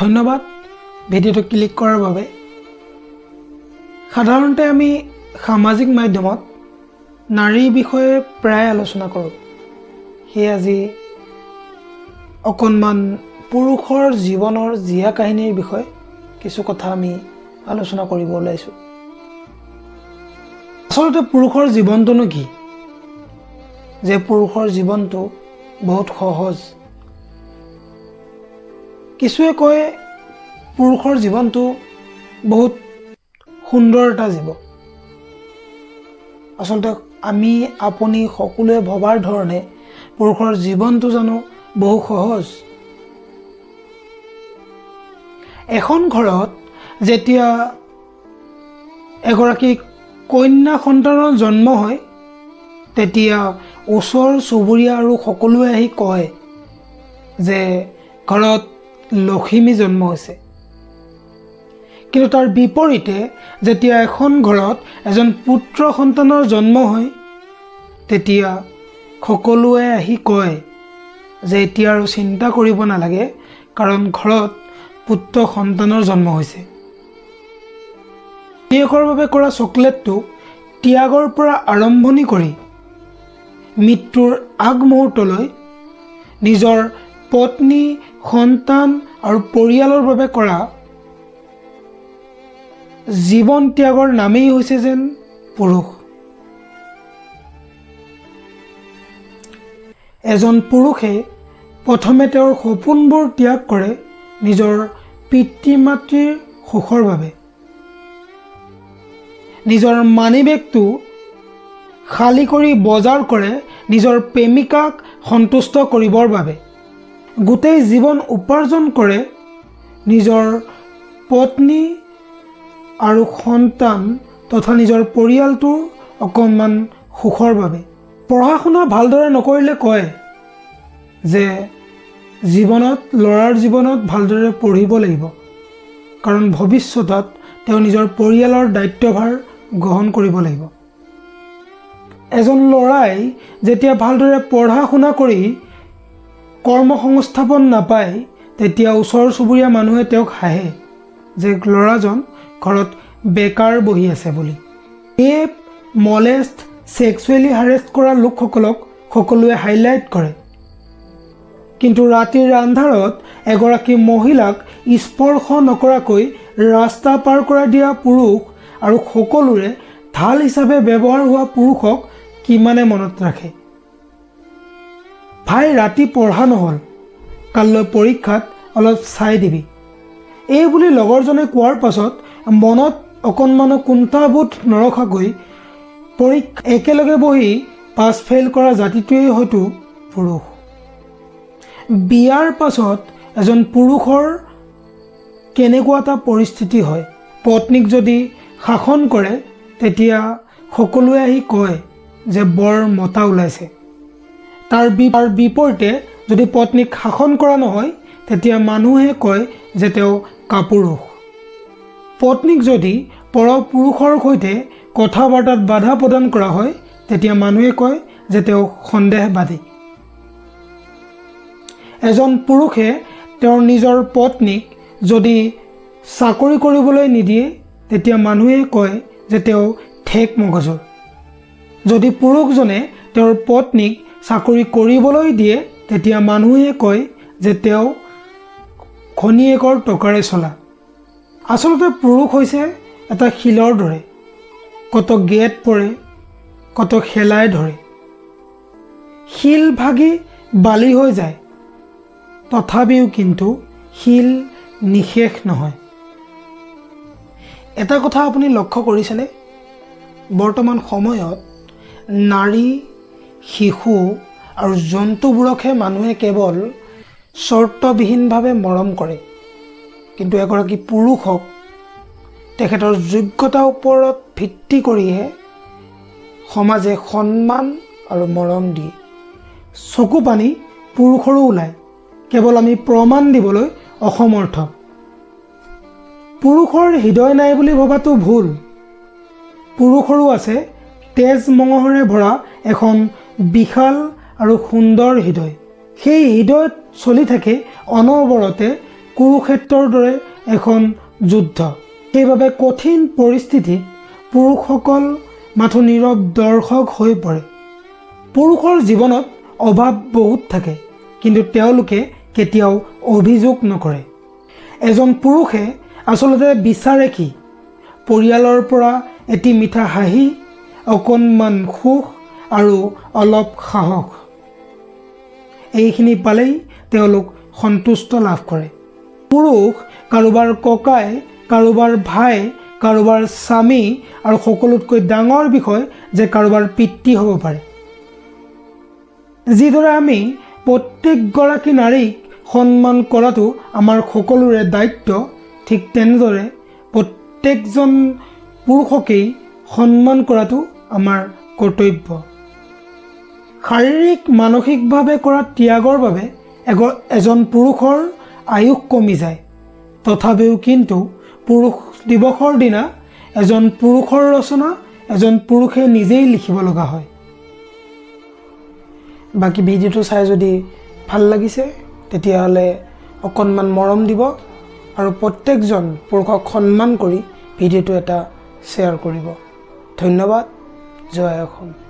ধন্যবাদ ভিডিওটো ক্লিক কৰাৰ বাবে। সাধাৰণতে আমি সামাজিক মাধ্যমত নাৰীৰ বিষয়ে প্ৰায় আলোচনা কৰোঁ। সেয়ে আজি অকণমান পুৰুষৰ জীৱনৰ জীয়া কাহিনীৰ বিষয়ে কিছু কথা আমি আলোচনা কৰিব ওলাইছোঁ। আচলতে পুৰুষৰ জীৱনটোনো কি? যে পুৰুষৰ জীৱনটো বহুত সহজ। কিছুৱে কয় পুৰুষৰ জীৱনটো বহুত সুন্দৰ এটা জীৱ। আচলতে আমি আপুনি সকলোৱে ভবাৰ ধৰণে পুৰুষৰ জীৱনটো জানো বহু সহজ। এখন ঘৰত যেতিয়া এগৰাকী কন্যা সন্তানৰ জন্ম হয় তেতিয়া ওচৰ চুবুৰীয়া আৰু সকলোৱে আহি কয় যে ঘৰত লক্ষ্মী জন্ম হৈছে। কিন্তু তাৰ বিপৰীতে যেতিয়া এখন ঘৰত এজন পুত্ৰ সন্তানৰ জন্ম হয় তেতিয়া সকলোৱে আহি কয় যে এতিয়া আৰু চিন্তা কৰিব নালাগে, কাৰণ ঘৰত পুত্ৰ সন্তানৰ জন্ম হৈছে। পত্নীকৰ বাবে কৰা চকলেটটো ত্যাগৰ পৰা আৰম্ভণি কৰি মৃত্যুৰ আগমুহূৰ্তলৈ নিজৰ পত্নী, সন্তান আৰু পৰিয়ালৰ বাবে কৰা জীৱন ত্যাগৰ নামেই হৈছে যেন পুৰুষ। এজন পুৰুষে প্ৰথমে তেওঁৰ সপোনবোৰ ত্যাগ কৰে নিজৰ পিতৃ মাতৃৰ সুখৰ বাবে। নিজৰ মানিবেগটো খালী কৰি বজাৰ কৰে নিজৰ প্ৰেমিকাক সন্তুষ্ট কৰিবৰ বাবে। গোটেই জীৱন উপাৰ্জন কৰে নিজৰ পত্নী আৰু সন্তান তথা নিজৰ পৰিয়ালটোৰ অকণমান সুখৰ বাবে। পঢ়া শুনা ভালদৰে নকৰিলে কয় যে ল'ৰাৰ জীৱনত ভালদৰে পঢ়িব লাগিব, কাৰণ ভৱিষ্যতত তেওঁ নিজৰ পৰিয়ালৰ দায়িত্বভাৰ গ্ৰহণ কৰিব লাগিব। এজন ল'ৰাই যেতিয়া ভালদৰে পঢ়া শুনা কৰি কৰ্মসংস্থাপন নাপায় তেতিয়া ওচৰ চুবুৰীয়া মানুহে তেওঁক হাঁহে যে ল'ৰাজন ঘৰত বেকাৰ বহি আছে বুলি। ৰেপ, মলেষ্ট, ছেক্সুৱেলি হাৰেষ্ট কৰা লোকসকলক সকলোৱে হাইলাইট কৰে। কিন্তু ৰাতিৰ আন্ধাৰত এগৰাকী মহিলাক স্পৰ্শ নকৰাকৈ ৰাস্তা পাৰ কৰাই দিয়া পুৰুষ আৰু সকলোৰে ঢাল হিচাপে ব্যৱহাৰ হোৱা পুৰুষক কিমানে মনত ৰাখে? ভাই ৰাতি পঢ়া নহ'ল, কাইলৈ পৰীক্ষাত অলপ চাই দিবি, এই বুলি লগৰজনে কোৱাৰ পাছত মনত অকণমানো কুণ্ঠাবোধ নৰখাকৈ পৰীক্ষা একেলগে বহি পাছ ফেইল কৰা জাতিটোৱেই হয়তো পুৰুষ। বিয়াৰ পাছত এজন পুৰুষৰ কেনেকুৱা এটা পৰিস্থিতি হয়? পত্নীক যদি শাসন কৰে তেতিয়া সকলোৱে আহি কয় যে বৰ মতা ওলাইছে। তাৰ বিপৰীতে যদি পত্নীক শাসন কৰা নহয় তেতিয়া মানুহে কয় যে তেওঁ কাপুৰুষ। পত্নীক যদি পৰপুৰুষৰ সৈতে কথা বাৰ্তাত বাধা প্ৰদান কৰা হয় তেতিয়া মানুহে কয় যে তেওঁ সন্দেহবাদী। এজন পুৰুষে তেওঁৰ নিজৰ পত্নীক যদি চাকৰি কৰিবলৈ নিদিয়ে তেতিয়া মানুহে কয় যে তেওঁ ঠেক মগজুৰ। যদি পুৰুষজনে তেওঁৰ পত্নীক চাকৰি কৰিবলৈ দিয়ে তেতিয়া মানুহে কয় যে তেওঁ ঘনীয়েকৰ টকাৰে চলা। আচলতে পুৰুষ হৈছে এটা শিলৰ দৰে, কত গেট পৰে, কত শেলাই ধৰে, শিল ভাগি বালি হৈ যায়, তথাপিও কিন্তু শিল নিশেষ নহয়। এটা কথা আপুনি লক্ষ্য কৰিছেনে? বৰ্তমান সময়ত নাৰী, শিশু আৰু জন্তুবোৰকহে মানুহে কেৱল চৰ্তবিহীনভাৱে মৰম কৰে, কিন্তু এগৰাকী পুৰুষক তেখেতৰ যোগ্যতাৰ ওপৰত ভিত্তি কৰিহে সমাজে সন্মান আৰু মৰম দিয়ে। চকু পানী পুৰুষৰো ওলায়, কেৱল আমি প্ৰমাণ দিবলৈ অসমৰ্থ। পুৰুষৰ হৃদয় নাই বুলি ভবাটো ভুল। পুৰুষৰো আছে তেজ মঙহেৰে ভৰা এখন বিশাল আৰু সুন্দৰ হৃদয়। সেই হৃদয়ত চলি থাকে অনবৰতে কুৰুক্ষেত্ৰৰ দৰে এখন যুদ্ধ। সেইবাবে কঠিন পৰিস্থিতিত পুৰুষসকল মাথো নীৰৱ দৰ্শক হৈ পৰে। পুৰুষৰ জীৱনত অভাৱ বহুত থাকে, কিন্তু তেওঁলোকে কেতিয়াও অভিযোগ নকৰে। এজন পুৰুষে আচলতে বিচাৰে কি? পৰিয়ালৰ পৰা এটি মিঠা হাঁহি, অকণমান সুখ আৰু অলপ সাহস। এইখিনি পালেই তেওঁলোক সন্তুষ্ট লাভ কৰে। পুৰুষ কাৰোবাৰ ককাই, কাৰোবাৰ ভাই, কাৰোবাৰ স্বামী আৰু সকলোতকৈ ডাঙৰ বিষয় যে কাৰোবাৰ পিতৃ হ'ব পাৰে। যিদৰে আমি প্ৰত্যেকগৰাকী নাৰীক সন্মান কৰাটো আমাৰ সকলোৰে দায়িত্ব, ঠিক তেনেদৰে প্ৰত্যেকজন পুৰুষকেই সন্মান কৰাটো আমাৰ কৰ্তব্য। শাৰীৰিক মানসিকভাৱে কৰা ত্যাগৰ বাবে এজন পুৰুষৰ আয়ুস কমি যায়। তথাপিও কিন্তু পুৰুষ দিৱসৰ দিনা এজন পুৰুষৰ ৰচনা এজন পুৰুষে নিজেই লিখিব লগা হয়। বাকী ভিডিঅ'টো চাই যদি ভাল লাগিছে তেতিয়াহ'লে অকণমান মৰম দিব আৰু প্ৰত্যেকজন পুৰুষক সন্মান কৰি ভিডিঅ'টো এটা শ্বেয়াৰ কৰিব। ধন্যবাদ। জয় অসম।